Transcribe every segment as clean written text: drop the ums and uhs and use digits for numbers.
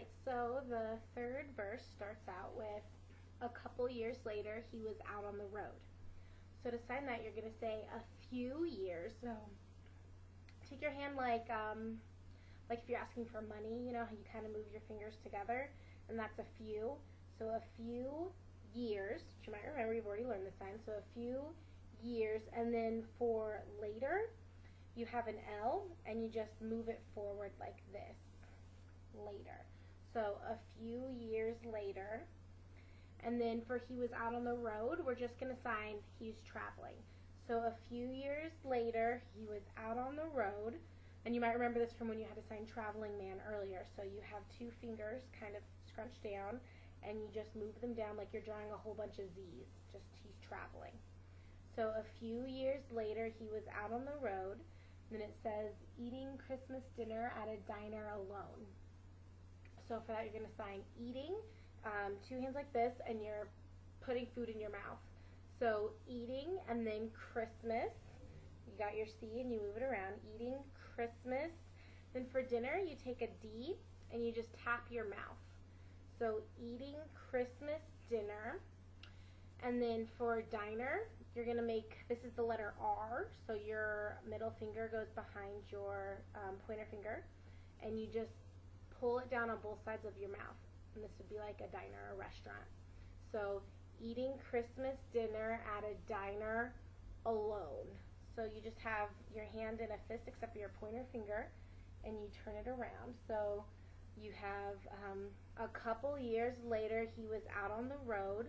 Alright, so the third verse starts out with, a couple years later, he was out on the road. So to sign that, you're going to say a few years. So take your hand like if you're asking for money, you know how you kind of move your fingers together, and that's a few. So a few years, which you might remember, you've already learned this sign. So a few years, and then for later, you have an L, and you just move it forward like this, later. So a few years later, and then for he was out on the road, we're just going to sign he's traveling. So a few years later, he was out on the road, and you might remember this from when you had to sign traveling man earlier. So you have two fingers kind of scrunched down, and you just move them down like you're drawing a whole bunch of Z's, just he's traveling. So a few years later, he was out on the road. Then it says, eating Christmas dinner at a diner alone. So for that, you're going to sign eating, two hands like this, and you're putting food in your mouth. So eating, and then Christmas. You got your C, and you move it around. Eating Christmas. Then for dinner, you take a D, and you just tap your mouth. So eating Christmas dinner. And then for diner, you're going to make, this is the letter R, so your middle finger goes behind your pointer finger, and you just pull it down on both sides of your mouth, and this would be like a diner or restaurant. So eating Christmas dinner at a diner alone. So you just have your hand in a fist except for your pointer finger, and you turn it around. So you have a couple years later, he was out on the road,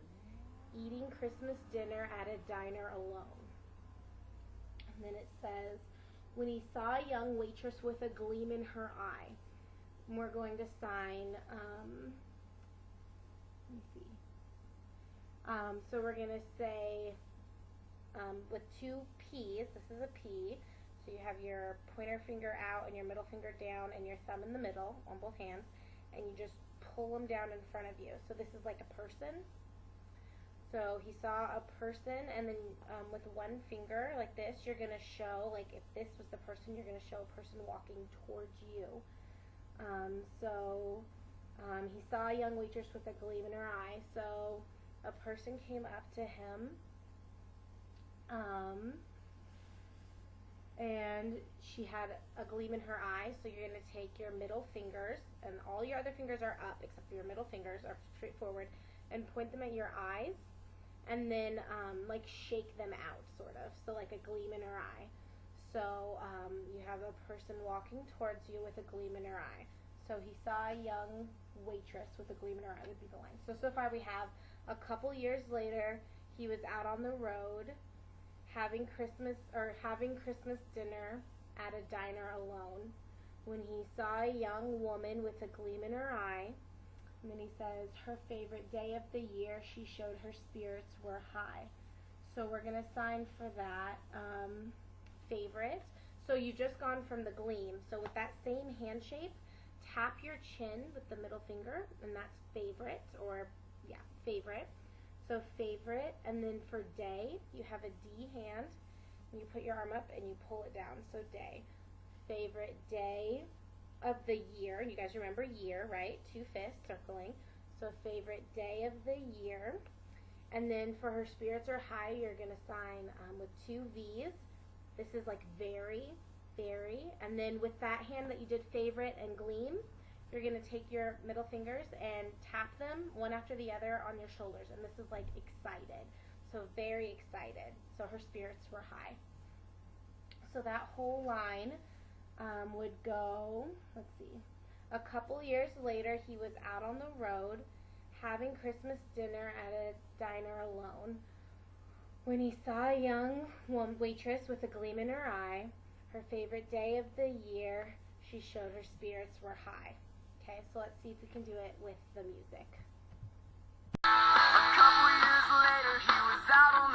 eating Christmas dinner at a diner alone. And then it says, when he saw a young waitress with a gleam in her eye. And we're going to sign, let me see. So we're going to say, with two P's, this is a P, so you have your pointer finger out and your middle finger down and your thumb in the middle on both hands, and you just pull them down in front of you. So this is like a person. So he saw a person, and then with one finger like this, you're going to show, like if this was the person, you're going to show a person walking towards you. He saw a young waitress with a gleam in her eye. So a person came up to him, and she had a gleam in her eye. So you're going to take your middle fingers, and all your other fingers are up except for your middle fingers are straight forward, and point them at your eyes. And then like shake them out, sort of, so like a gleam in her eye. So you have a person walking towards you with a gleam in her eye. So he saw a young waitress with a gleam in her eye would be the line. So far we have a couple years later, he was out on the road having Christmas dinner at a diner alone when he saw a young woman with a gleam in her eye. And then he says, her favorite day of the year, she showed her spirits were high. So we're going to sign for that, favorite. So you've just gone from the gleam. So with that same hand shape, tap your chin with the middle finger, and that's favorite, or yeah, favorite. So favorite, and then for day, you have a D hand, and you put your arm up and you pull it down, so day. Favorite day of the year. You guys remember year, right? Two fists circling. So favorite day of the year. And then for her spirits are high, you're going to sign with two V's. This is like very, very. And then with that hand that you did favorite and gleam, you're going to take your middle fingers and tap them one after the other on your shoulders. And this is like excited. So very excited. So her spirits were high. So that whole line would go, let's see, a couple years later, he was out on the road having Christmas dinner at a diner alone when he saw a young waitress with a gleam in her eye. Her favorite day of the year, she showed her spirits were high. Okay, so let's see if we can do it with the music. A couple years later, he was out on